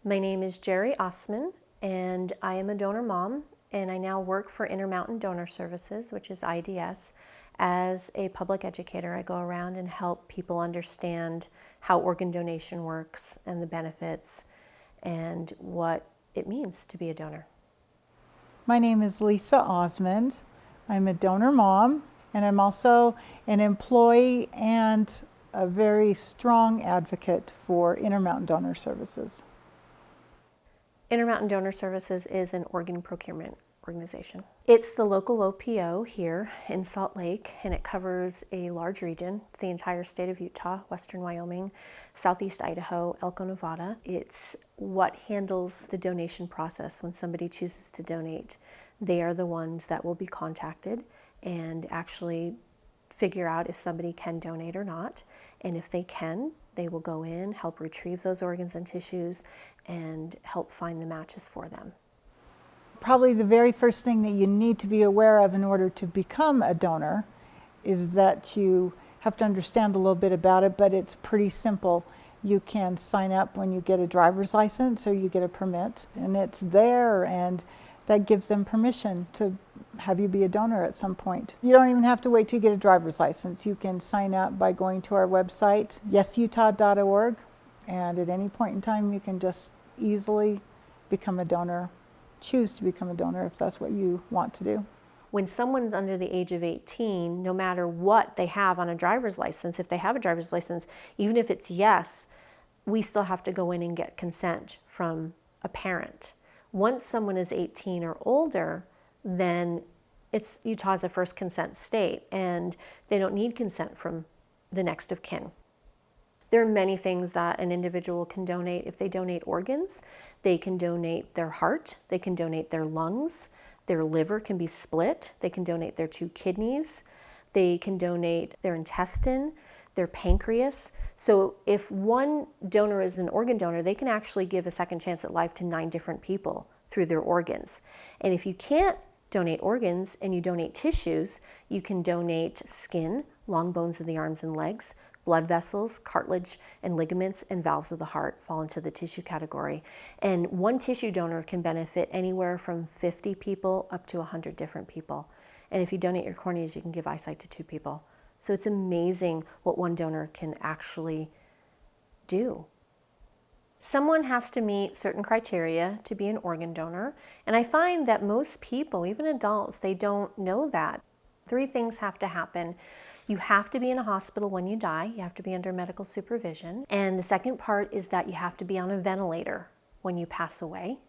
My name is Jerry Osmond, and I am a donor mom, and I now work for Intermountain Donor Services, which is IDS. As a public educator, I go around and help people understand how organ donation works and the benefits and what it means to be a donor. My name is Lisa Osmond. I'm a donor mom, and I'm also an employee and a very strong advocate for Intermountain Donor Services. Intermountain Donor Services is an organ procurement organization. It's the local OPO here in Salt Lake, and it covers a large region, the entire state of Utah, western Wyoming, southeast Idaho, Elko, Nevada. It's what handles the donation process when somebody chooses to donate. They are the ones that will be contacted and actually figure out if somebody can donate or not. And if they can, they will go in, help retrieve those organs and tissues, and help find the matches for them. Probably the very first thing that you need to be aware of in order to become a donor is that you have to understand a little bit about it, but it's pretty simple. You can sign up when you get a driver's license or you get a permit, and it's there, and that gives them permission to have you be a donor at some point. You don't even have to wait till you get a driver's license. You can sign up by going to our website, yesutah.org, and at any point in time you can just easily become a donor, choose to become a donor if that's what you want to do. When someone's under the age of 18, no matter what they have on a driver's license, if they have a driver's license, even if it's yes, we still have to go in and get consent from a parent. Once someone is 18 or older, then Utah's a first consent state, and they don't need consent from the next of kin. There are many things that an individual can donate. If they donate organs, they can donate their heart, they can donate their lungs, their liver can be split, they can donate their 2 kidneys, they can donate their intestine, their pancreas. So if one donor is an organ donor, they can actually give a second chance at life to 9 different people through their organs. And if you can't donate organs and you donate tissues, you can donate skin, long bones of the arms and legs, blood vessels, cartilage, and ligaments and valves of the heart fall into the tissue category. And one tissue donor can benefit anywhere from 50 people up to 100 different people. And if you donate your corneas, you can give eyesight to 2 people. So it's amazing what one donor can actually do. Someone has to meet certain criteria to be an organ donor, and I find that most people, even adults, they don't know that. 3 things have to happen. You have to be in a hospital when you die. You have to be under medical supervision. And the second part is that you have to be on a ventilator when you pass away.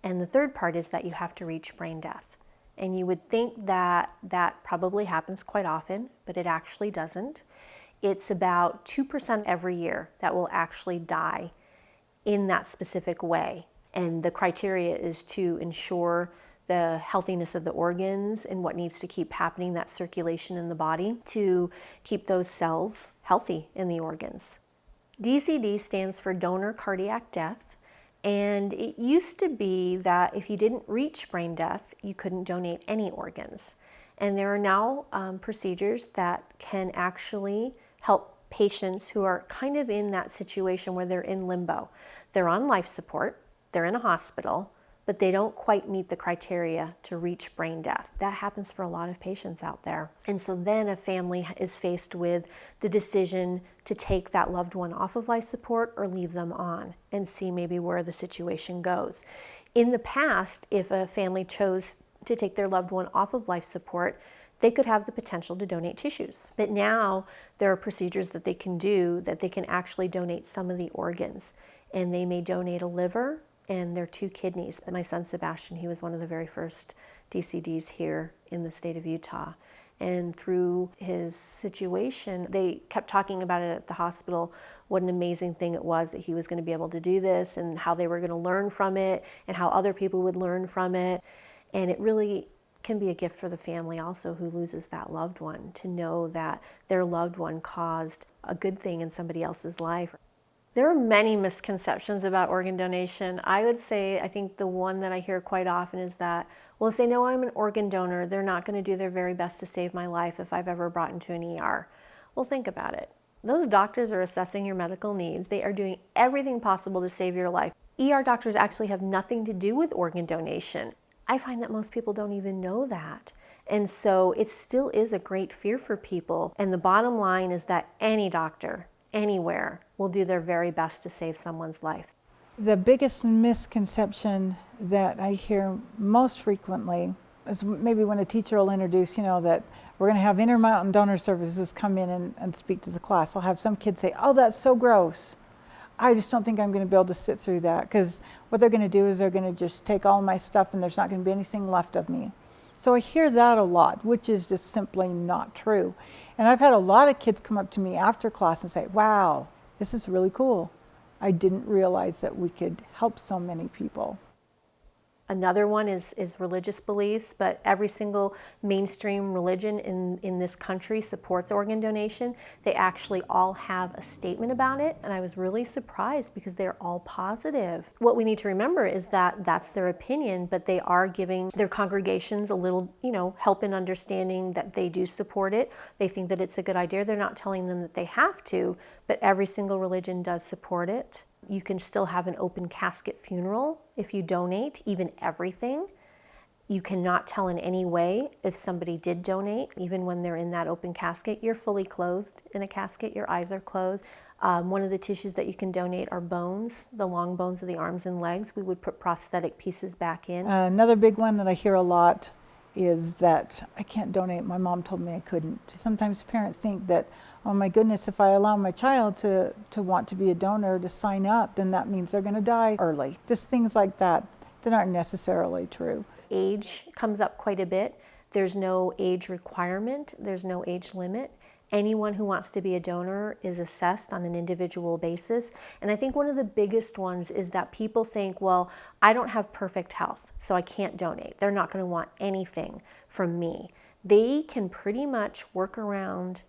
And the third part is that you have to reach brain death. And you would think that that probably happens quite often, but it actually doesn't. It's about 2% every year that will actually die in that specific way. And the criteria is to ensure the healthiness of the organs and what needs to keep happening, that circulation in the body, to keep those cells healthy in the organs. DCD stands for donor cardiac death, and it used to be that if you didn't reach brain death, you couldn't donate any organs. And there are now procedures that can actually help patients who are kind of in that situation where they're in limbo. They're on life support, they're in a hospital, but they don't quite meet the criteria to reach brain death. That happens for a lot of patients out there. And so then a family is faced with the decision to take that loved one off of life support or leave them on and see maybe where the situation goes. In the past, if a family chose to take their loved one off of life support, they could have the potential to donate tissues. But now there are procedures that they can do that they can actually donate some of the organs. And they may donate a liver and their 2 kidneys. But my son Sebastian, he was one of the very first DCDs here in the state of Utah. And through his situation, they kept talking about it at the hospital, what an amazing thing it was that he was going to be able to do this and how they were going to learn from it and how other people would learn from it. And it really can be a gift for the family also who loses that loved one, to know that their loved one caused a good thing in somebody else's life. There are many misconceptions about organ donation. I would say, I think the one that I hear quite often is that, well, if they know I'm an organ donor, they're not going to do their very best to save my life if I've ever brought into an ER. Well, think about it. Those doctors are assessing your medical needs. They are doing everything possible to save your life. ER doctors actually have nothing to do with organ donation. I find that most people don't even know that. And so it still is a great fear for people. And the bottom line is that any doctor, anywhere, will do their very best to save someone's life. The biggest misconception that I hear most frequently is maybe when a teacher will introduce, that we're going to have Intermountain donor services come in and speak to the class. I'll have some kids say, oh, that's so gross. I just don't think I'm going to be able to sit through that, because what they're going to do is they're going to just take all my stuff and there's not going to be anything left of me. So I hear that a lot, which is just simply not true. And I've had a lot of kids come up to me after class and say, wow, this is really cool. I didn't realize that we could help so many people. Another one is religious beliefs, but every single mainstream religion in this country supports organ donation. They actually all have a statement about it, and I was really surprised because they're all positive. What we need to remember is that that's their opinion, but they are giving their congregations a little, help in understanding that they do support it. They think that it's a good idea. They're not telling them that they have to, but every single religion does support it. You can still have an open casket funeral if you donate, even everything. You cannot tell in any way if somebody did donate, even when they're in that open casket. You're fully clothed in a casket, your eyes are closed. One of the tissues that you can donate are bones, the long bones of the arms and legs. We would put prosthetic pieces back in. Another big one that I hear a lot is that I can't donate. My mom told me I couldn't. Sometimes parents think that, oh my goodness, if I allow my child to want to be a donor, to sign up, then that means they're going to die early. Just things like that aren't necessarily true. Age comes up quite a bit. There's no age requirement. There's no age limit. Anyone who wants to be a donor is assessed on an individual basis. And I think one of the biggest ones is that people think, well, I don't have perfect health, so I can't donate. They're not going to want anything from me. They can pretty much work around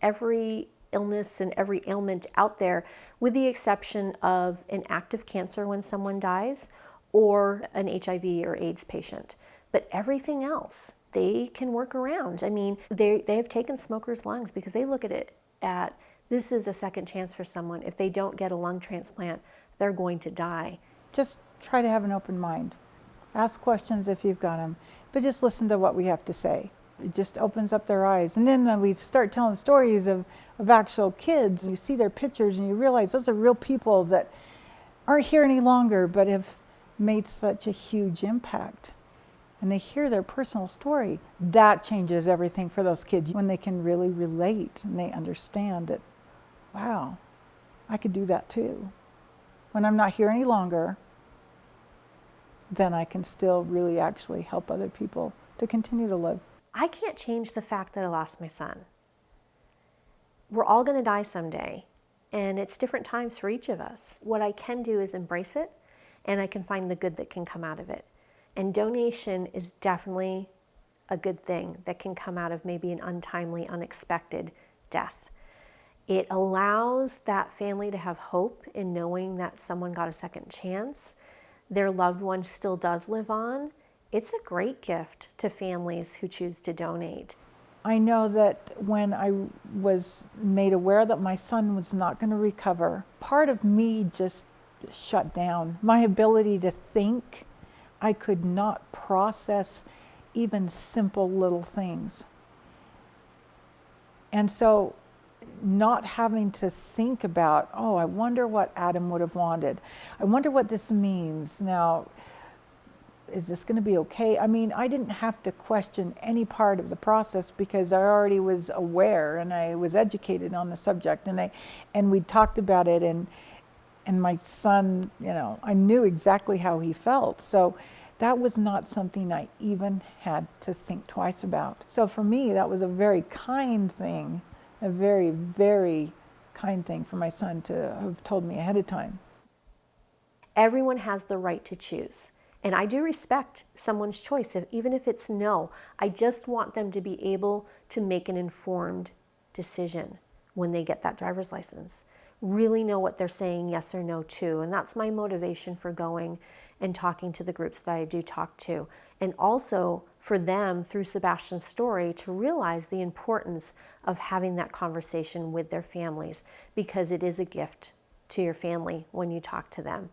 every illness and every ailment out there, with the exception of an active cancer when someone dies or an HIV or AIDS patient. But everything else, they can work around. I mean, they have taken smokers' lungs because they look at it at, this is a second chance for someone. If they don't get a lung transplant, they're going to die. Just try to have an open mind. Ask questions if you've got them, but just listen to what we have to say. It just opens up their eyes. And then when we start telling stories of actual kids, you see their pictures and you realize those are real people that aren't here any longer, but have made such a huge impact. And they hear their personal story. That changes everything for those kids when they can really relate and they understand that, wow, I could do that too. When I'm not here any longer, then I can still really actually help other people to continue to live. I can't change the fact that I lost my son. We're all going to die someday, and it's different times for each of us. What I can do is embrace it, and I can find the good that can come out of it. And donation is definitely a good thing that can come out of maybe an untimely, unexpected death. It allows that family to have hope in knowing that someone got a second chance. Their loved one still does live on. It's a great gift to families who choose to donate. I know that when I was made aware that my son was not going to recover, part of me just shut down. My ability to think, I could not process even simple little things. And so not having to think about, oh, I wonder what Adam would have wanted. I wonder what this means. Now, is this going to be okay? I mean, I didn't have to question any part of the process because I already was aware and I was educated on the subject, and we talked about it, and my son, I knew exactly how he felt. So that was not something I even had to think twice about. So for me, that was a very kind thing, a very, very kind thing for my son to have told me ahead of time. Everyone has the right to choose. And I do respect someone's choice, even if it's no. I just want them to be able to make an informed decision when they get that driver's license. Really know what they're saying yes or no to. And that's my motivation for going and talking to the groups that I do talk to. And also for them, through Sebastian's story, to realize the importance of having that conversation with their families, because it is a gift to your family when you talk to them.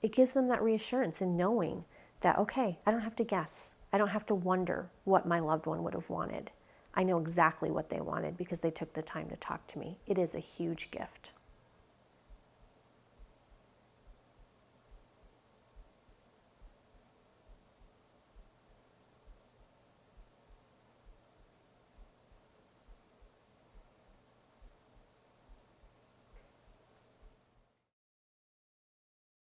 it gives them that reassurance in knowing that, okay, I don't have to guess. I don't have to wonder what my loved one would have wanted. I know exactly what they wanted because they took the time to talk to me. It is a huge gift.